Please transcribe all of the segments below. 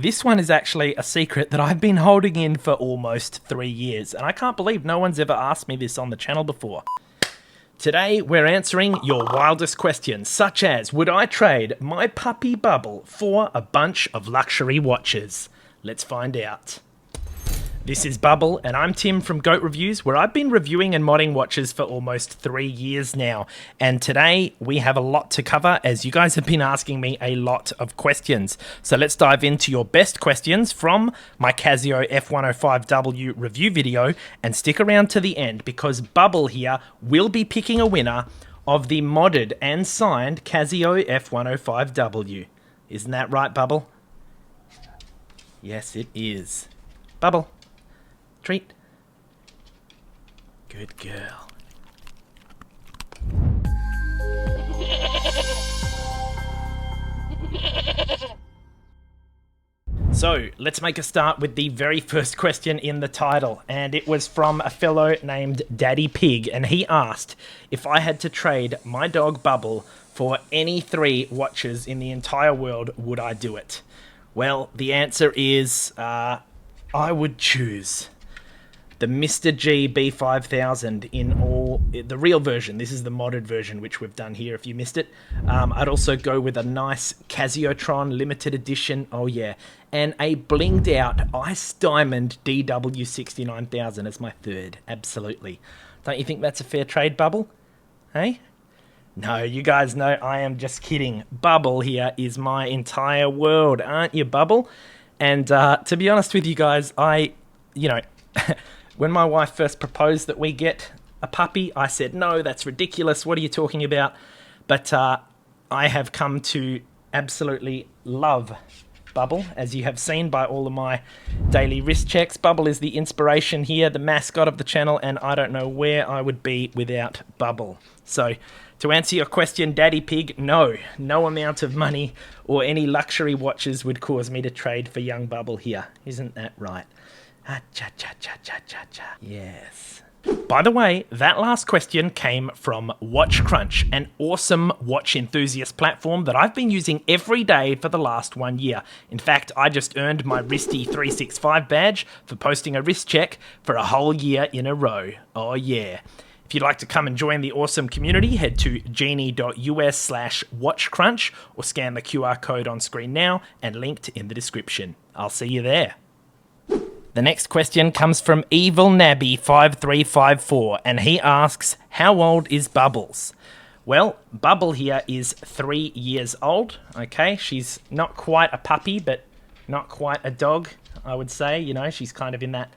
This one is actually a secret that I've been holding in for almost 3 years, and I can't believe no one's ever asked me this on the channel before. Today, we're answering your wildest questions, such as, would I trade my puppy Bubble for a bunch of luxury watches? Let's find out. This is Bubble, and I'm Tim from Goat Reviews, where I've been reviewing and modding watches for almost 3 years now. And today, we have a lot to cover, as you guys have been asking me a lot of questions. So let's dive into your best questions from my Casio F105W review video, and stick around to the end, because Bubble here will be picking a winner of the modded and signed Casio F105W. Isn't that right, Bubble? Yes, it is. Bubble. Treat. Good girl. So, let's make a start with the very first question in the title, and it was from a fellow named Daddy Pig, and he asked if I had to trade my dog Bubble for any 3 watches in the entire world, would I do it? Well, the answer is, I would choose the Mr. G B5000 in all, the real version. This is the modded version, which we've done here if you missed it. I'd also go with a nice Casiotron limited edition, oh yeah, and a blinged out Ice Diamond DW69000 as my third, absolutely. Don't you think that's a fair trade, Bubble? Hey? No, you guys know I am just kidding. Bubble here is my entire world, aren't you, Bubble? And to be honest with you guys, when my wife first proposed that we get a puppy, I said, no, that's ridiculous. What are you talking about? But I have come to absolutely love Bubble, as you have seen by all of my daily wrist checks. Bubble is the inspiration here, the mascot of the channel, and I don't know where I would be without Bubble. So, to answer your question, Daddy Pig, no amount of money or any luxury watches would cause me to trade for young Bubble here. Isn't that right? Cha-cha-cha-cha-cha-cha. Yes. By the way, that last question came from Watch Crunch, an awesome watch enthusiast platform that I've been using every day for the last 1 year. In fact, I just earned my Wristy 365 badge for posting a wrist check for a whole year in a row. Oh yeah. If you'd like to come and join the awesome community, head to genie.us/watchcrunch or scan the QR code on screen now and linked in the description. I'll see you there. The next question comes from Evil Nabby 5354, and he asks, how old is Bubbles? Well, Bubble here is 3 years old, okay? She's not quite a puppy, but not quite a dog, I would say. You know, she's kind of in that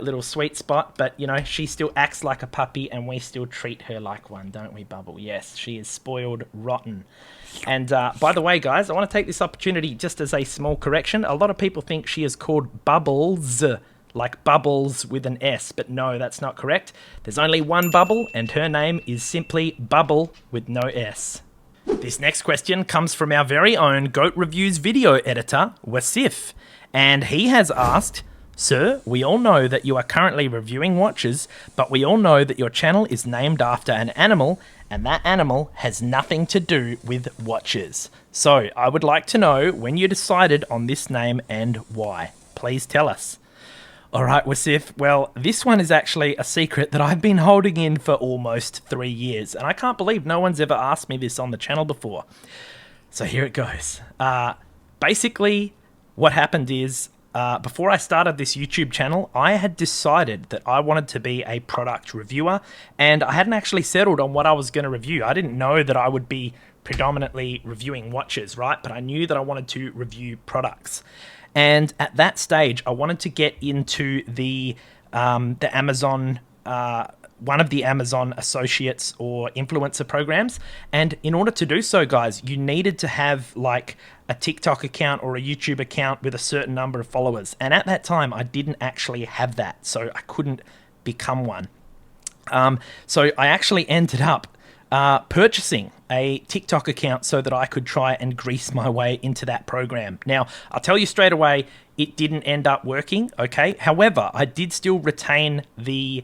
little sweet spot, but, you know, she still acts like a puppy, and we still treat her like one, don't we, Bubble? Yes, she is spoiled rotten. And by the way, guys, I want to take this opportunity just as a small correction. A lot of people think she is called Bubbles, like Bubbles with an S, but no, that's not correct. There's only one Bubble, and her name is simply Bubble with no S. This next question comes from our very own Goat Reviews video editor, Wasif, and he has asked, sir, we all know that you are currently reviewing watches, but we all know that your channel is named after an animal, and that animal has nothing to do with watches. So, I would like to know when you decided on this name and why. Please tell us. Alright, Wasif, well, this one is actually a secret that I've been holding in for almost 3 years, and I can't believe no one's ever asked me this on the channel before. So here it goes. Basically, what happened is, before I started this YouTube channel, I had decided that I wanted to be a product reviewer, and I hadn't actually settled on what I was going to review. I didn't know that I would be predominantly reviewing watches, right? But I knew that I wanted to review products. And at that stage, I wanted to get into the Amazon, one of the Amazon associates or influencer programs. And in order to do so, guys, you needed to have like a TikTok account or a YouTube account with a certain number of followers. And at that time, I didn't actually have that, so I couldn't become one. So I actually ended up purchasing a TikTok account so that I could try and grease my way into that program. Now, I'll tell you straight away, it didn't end up working, okay? However, I did still retain the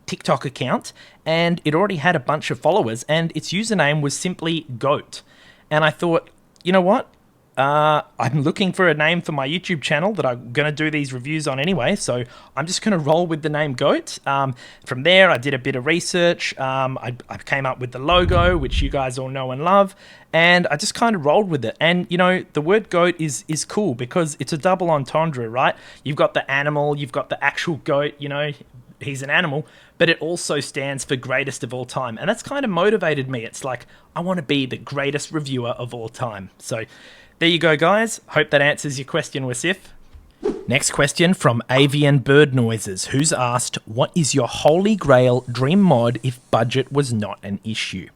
TikTok account, and it already had a bunch of followers, and its username was simply GOAT. And I thought, you know what? I'm looking for a name for my YouTube channel that I'm going to do these reviews on anyway, so I'm just going to roll with the name GOAT. From there, I did a bit of research. I came up with the logo, which you guys all know and love, and I just kind of rolled with it. And, you know, the word GOAT is cool because it's a double entendre, right? You've got the animal, you've got the actual goat, you know, he's an animal, but it also stands for greatest of all time. And that's kind of motivated me. It's like, I want to be the greatest reviewer of all time. So there you go, guys. Hope that answers your question, Wasif. Next question from Avian Bird Noises, who's asked, what is your holy grail dream mod if budget was not an issue?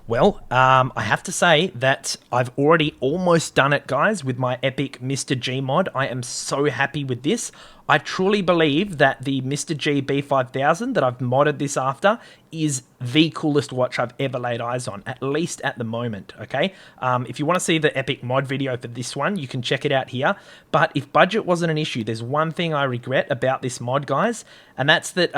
Well, I have to say that I've already almost done it, guys, with my epic Mr. G mod. I am so happy with this. I truly believe that the Mr. G B5000 that I've modded this after is the coolest watch I've ever laid eyes on, at least at the moment, okay? If you want to see the epic mod video for this one, you can check it out here. But if budget wasn't an issue, there's one thing I regret about this mod, guys, and that's that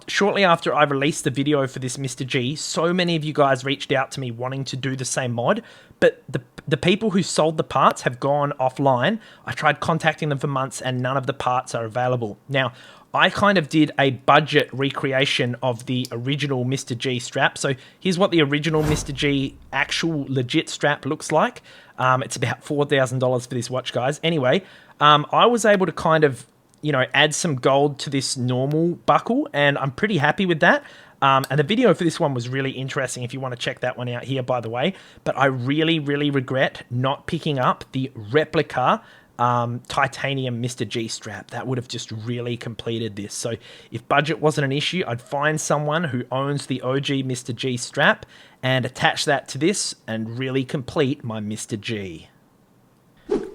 shortly after I released the video for this Mr. G, so many of you guys reached out to me wanting to do the same mod, but the people who sold the parts have gone offline. I tried contacting them for months and none of the parts are available. Now, I kind of did a budget recreation of the original Mr. G strap. So here's what the original Mr. G actual legit strap looks like. It's about $4,000 for this watch, guys. Anyway, I was able to kind of, you know, add some gold to this normal buckle, and I'm pretty happy with that. And the video for this one was really interesting if you want to check that one out here, by the way. But I really, really regret not picking up the replica titanium Mr. G strap. That would have just really completed this. So if budget wasn't an issue, I'd find someone who owns the OG Mr. G strap and attach that to this and really complete my Mr. G.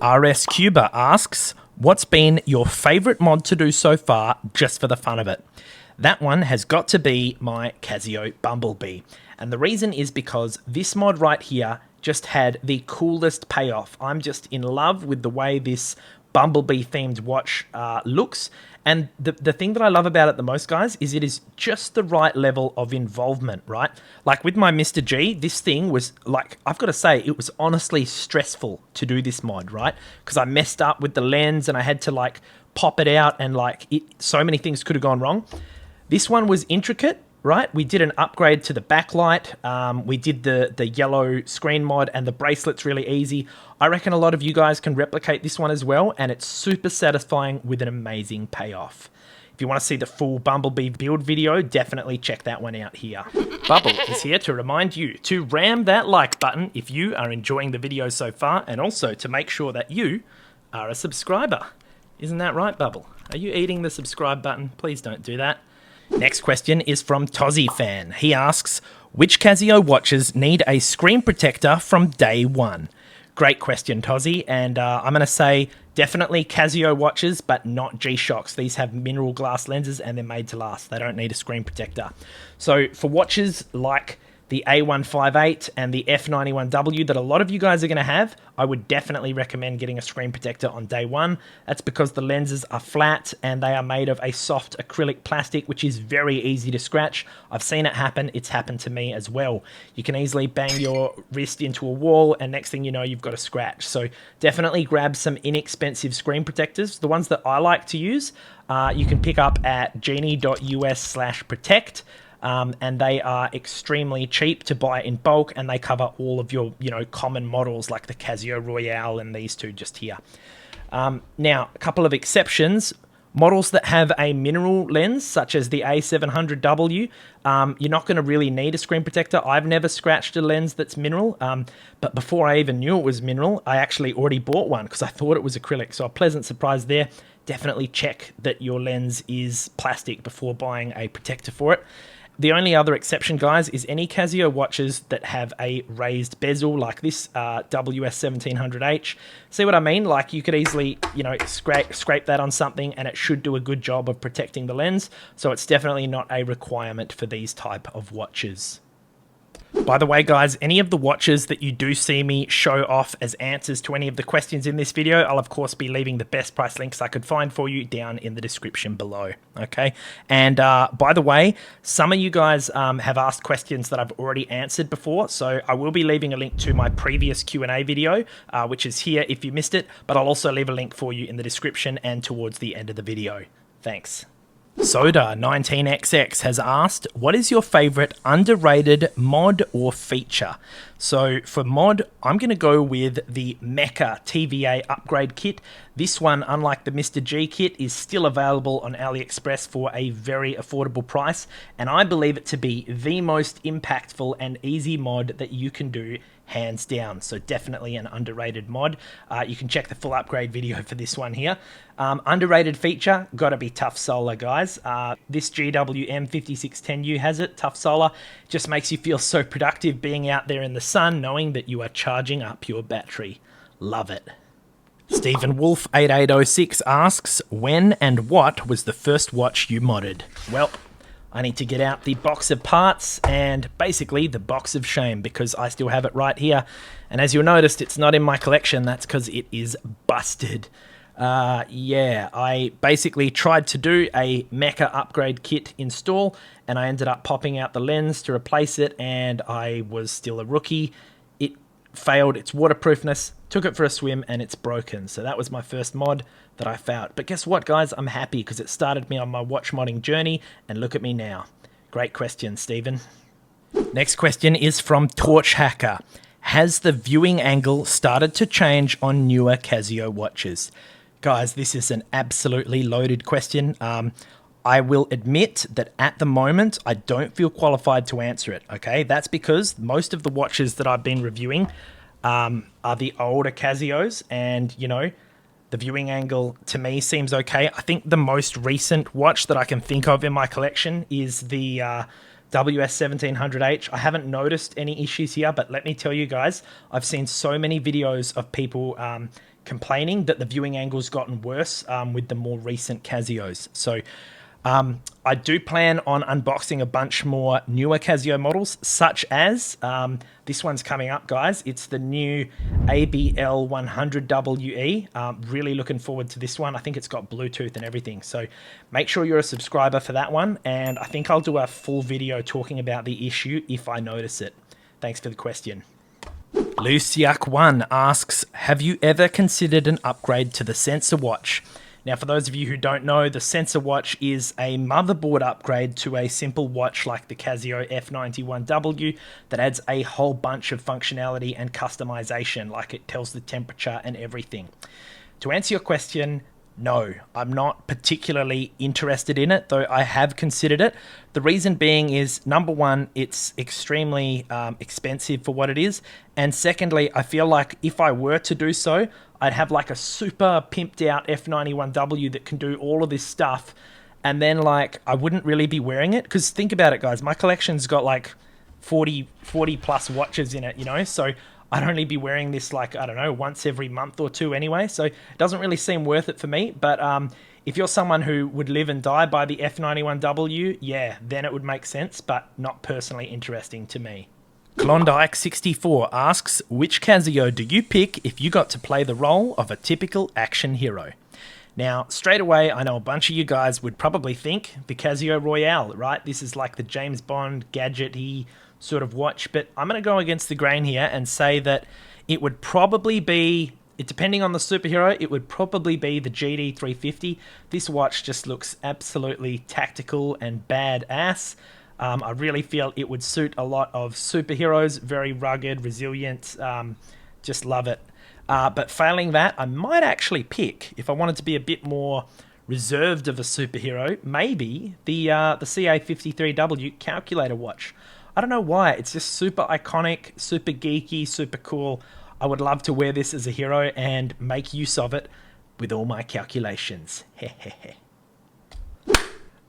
RS Cuba asks, what's been your favorite mod to do so far just for the fun of it? That one has got to be my Casio Bumblebee. And the reason is because this mod right here just had the coolest payoff. I'm just in love with the way this Bumblebee themed watch looks. And the thing that I love about it the most, guys, is it is just the right level of involvement, right? Like with my Mr. G, this thing was like, I've got to say, it was honestly stressful to do this mod, right? Because I messed up with the lens and I had to like pop it out and like so many things could have gone wrong. This one was intricate, right? We did an upgrade to the backlight. We did the yellow screen mod, and the bracelet's really easy. I reckon a lot of you guys can replicate this one as well, and it's super satisfying with an amazing payoff. If you want to see the full Bumblebee build video, definitely check that one out here. Bubble is here to remind you to ram that like button if you are enjoying the video so far, and also to make sure that you are a subscriber. Isn't that right, Bubble? Are you eating the subscribe button? Please don't do that. Next question is from Tozzy Fan. He asks, which Casio watches need a screen protector from day one? Great question, Tozzy. And I'm going to say definitely Casio watches, but not G-Shocks. These have mineral glass lenses and they're made to last. They don't need a screen protector. So for watches like the A158 and the F91W that a lot of you guys are going to have, I would definitely recommend getting a screen protector on day one. That's because the lenses are flat and they are made of a soft acrylic plastic, which is very easy to scratch. I've seen it happen. It's happened to me as well. You can easily bang your wrist into a wall and next thing you know, you've got a scratch. So definitely grab some inexpensive screen protectors. The ones that I like to use, you can pick up at genie.us/protect. And they are extremely cheap to buy in bulk, and they cover all of your, common models like the Casio Royale and these two just here. Now, a couple of exceptions. Models that have a mineral lens, such as the A700W, you're not going to really need a screen protector. I've never scratched a lens that's mineral, but before I even knew it was mineral, I actually already bought one because I thought it was acrylic. So a pleasant surprise there. Definitely check that your lens is plastic before buying a protector for it. The only other exception, guys, is any Casio watches that have a raised bezel like this WS1700H. See what I mean? Like you could easily, scrape that on something and it should do a good job of protecting the lens. So it's definitely not a requirement for these type of watches. By the way, guys, any of the watches that you do see me show off as answers to any of the questions in this video, I'll of course be leaving the best price links I could find for you down in the description below, okay? And by the way, some of you guys have asked questions that I've already answered before, so I will be leaving a link to my previous Q&A video, which is here if you missed it, but I'll also leave a link for you in the description and towards the end of the video. Thanks. Soda19XX has asked, what is your favorite underrated mod or feature? So for mod, I'm going to go with the Mecha TVA upgrade kit. This one, unlike the Mr. G kit, is still available on AliExpress for a very affordable price, and I believe it to be the most impactful and easy mod that you can do, hands down. So definitely an underrated mod. You can check the full upgrade video for this one here. Underrated feature, gotta be Tough Solar, guys. This GWM 5610U has it. Tough Solar just makes you feel so productive being out there in the sun, knowing that you are charging up your battery. Love it. Stephen Wolf 8806 asks, when and what was the first watch you modded? Well, I need to get out the box of parts and basically the box of shame, because I still have it right here. And as you'll notice, it's not in my collection. That's because it is busted. Yeah, I basically tried to do a Mecha upgrade kit install, and I ended up popping out the lens to replace it, and I was still a rookie. It failed its waterproofness, took it for a swim, and it's broken. So that was my first mod that I found. But guess what, guys? I'm happy because it started me on my watch modding journey, and look at me now. Great question, Stephen. Next question is from Torch Hacker. Has the viewing angle started to change on newer Casio watches? Guys, this is an absolutely loaded question. I will admit that at the moment, I don't feel qualified to answer it, okay? That's because most of the watches that I've been reviewing are the older Casios, and, you know, the viewing angle to me seems okay. I think the most recent watch that I can think of in my collection is the WS1700H. I haven't noticed any issues here, but let me tell you guys, I've seen so many videos of people complaining that the viewing angle's gotten worse with the more recent Casios. So I do plan on unboxing a bunch more newer Casio models, such as this one's coming up, guys. It's the new ABL 100WE. Really looking forward to this one. I think it's got Bluetooth and everything. So make sure you're a subscriber for that one. And I think I'll do a full video talking about the issue if I notice it. Thanks for the question. Luciak1 asks, have you ever considered an upgrade to the sensor watch? Now, for those of you who don't know, the sensor watch is a motherboard upgrade to a simple watch like the Casio F91W that adds a whole bunch of functionality and customization, like it tells the temperature and everything. To answer your question, no, I'm not particularly interested in it, though I have considered it. The reason being is, number one, it's extremely expensive for what it is. And secondly, I feel like if I were to do so, I'd have like a super pimped out F91W that can do all of this stuff. And then like, I wouldn't really be wearing it. Because think about it, guys, my collection's got like 40 plus watches in it, you know? So I'd only be wearing this like, I don't know, once every month or two anyway. So it doesn't really seem worth it for me. But if you're someone who would live and die by the F91W, yeah, then it would make sense, but not personally interesting to me. Klondike64 asks, which Casio do you pick if you got to play the role of a typical action hero? Now, straight away, I know a bunch of you guys would probably think the Casio Royale, right? This is like the James Bond gadget-y sort of watch, but I'm going to go against the grain here and say that it would probably be, depending on the superhero, it would probably be the GD350. This watch just looks absolutely tactical and badass. I really feel it would suit a lot of superheroes, very rugged, resilient, just love it. But failing that, I might actually pick, if I wanted to be a bit more reserved of a superhero, maybe the CA53W calculator watch. I don't know why, it's just super iconic, super geeky, super cool. I would love to wear this as a hero and make use of it with all my calculations. Hehehe.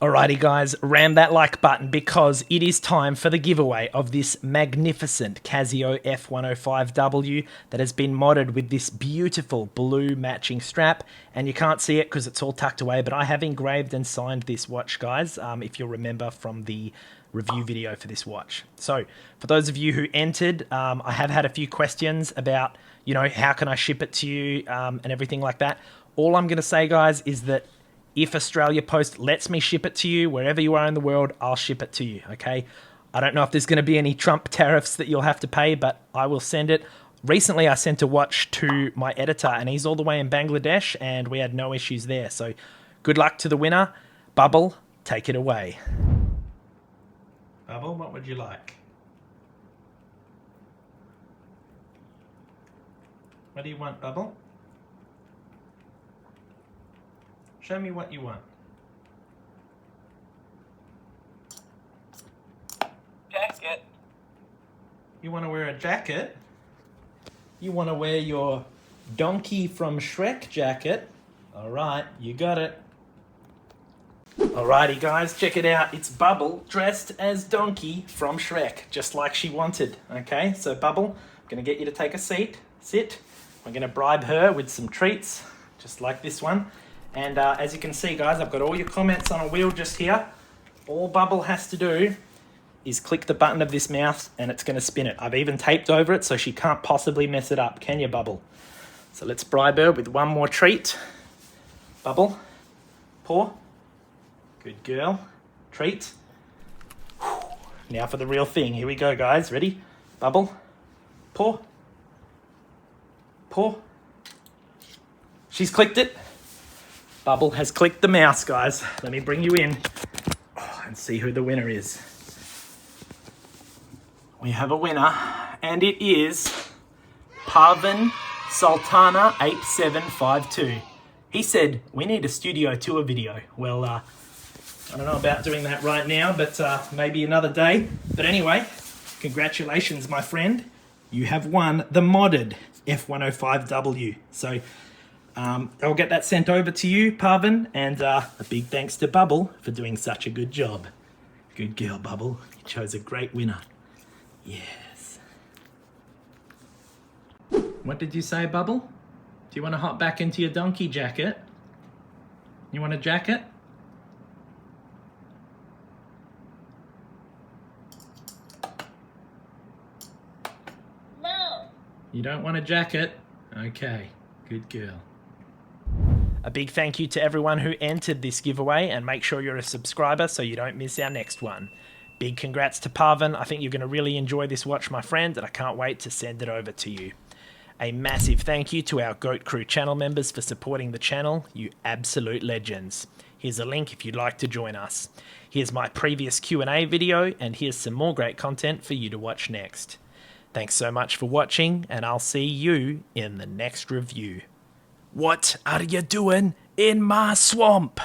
Alrighty guys, ram that like button because it is time for the giveaway of this magnificent Casio F105W that has been modded with this beautiful blue matching strap, and you can't see it because it's all tucked away, but I have engraved and signed this watch, guys, if you'll remember from the review video for this watch. So for those of you who entered, I have had a few questions about, how can I ship it to you and everything like that. All I'm going to say, guys, is that if Australia Post lets me ship it to you, wherever you are in the world, I'll ship it to you, okay? I don't know if there's going to be any Trump tariffs that you'll have to pay, but I will send it. Recently, I sent a watch to my editor, and he's all the way in Bangladesh, and we had no issues there. So good luck to the winner. Bubble, take it away. Bubble, what would you like? What do you want, Bubble? Show me what you want. Jacket. You want to wear a jacket? You want to wear your Donkey from Shrek jacket? All right, you got it. Alrighty guys, check it out. It's Bubble dressed as Donkey from Shrek, just like she wanted. Okay, so Bubble, I'm gonna get you to take a seat. Sit. We're gonna bribe her with some treats, just like this one. And as you can see, guys, I've got all your comments on a wheel just here. All Bubble has to do is click the button of this mouse and it's gonna spin it. I've even taped over it so she can't possibly mess it up. Can you, Bubble? So let's bribe her with one more treat. Bubble, paw. Good girl. Treat. Now for the real thing. Here we go, guys. Ready? Bubble. Paw. Paw. She's clicked it. Bubble has clicked the mouse, guys. Let me bring you in and see who the winner is. We have a winner, and it is Parvin Sultana 8752. He said, we need a studio tour video. Well, I don't know about doing that right now, but maybe another day. But anyway, congratulations, my friend. You have won the modded F105W. So I'll get that sent over to you, Parvin, and a big thanks to Bubble for doing such a good job. Good girl, Bubble. You chose a great winner. Yes. What did you say, Bubble? Do you want to hop back into your donkey jacket? You want a jacket? You don't want a jacket? Okay, good girl. A big thank you to everyone who entered this giveaway, and make sure you're a subscriber so you don't miss our next one. Big congrats to Parvin. I think you're going to really enjoy this watch, my friend, and I can't wait to send it over to you. A massive thank you to our Goat Crew channel members for supporting the channel, you absolute legends. Here's a link if you'd like to join us. Here's my previous Q&A video, and here's some more great content for you to watch next. Thanks so much for watching, and I'll see you in the next review. What are you doing in my swamp?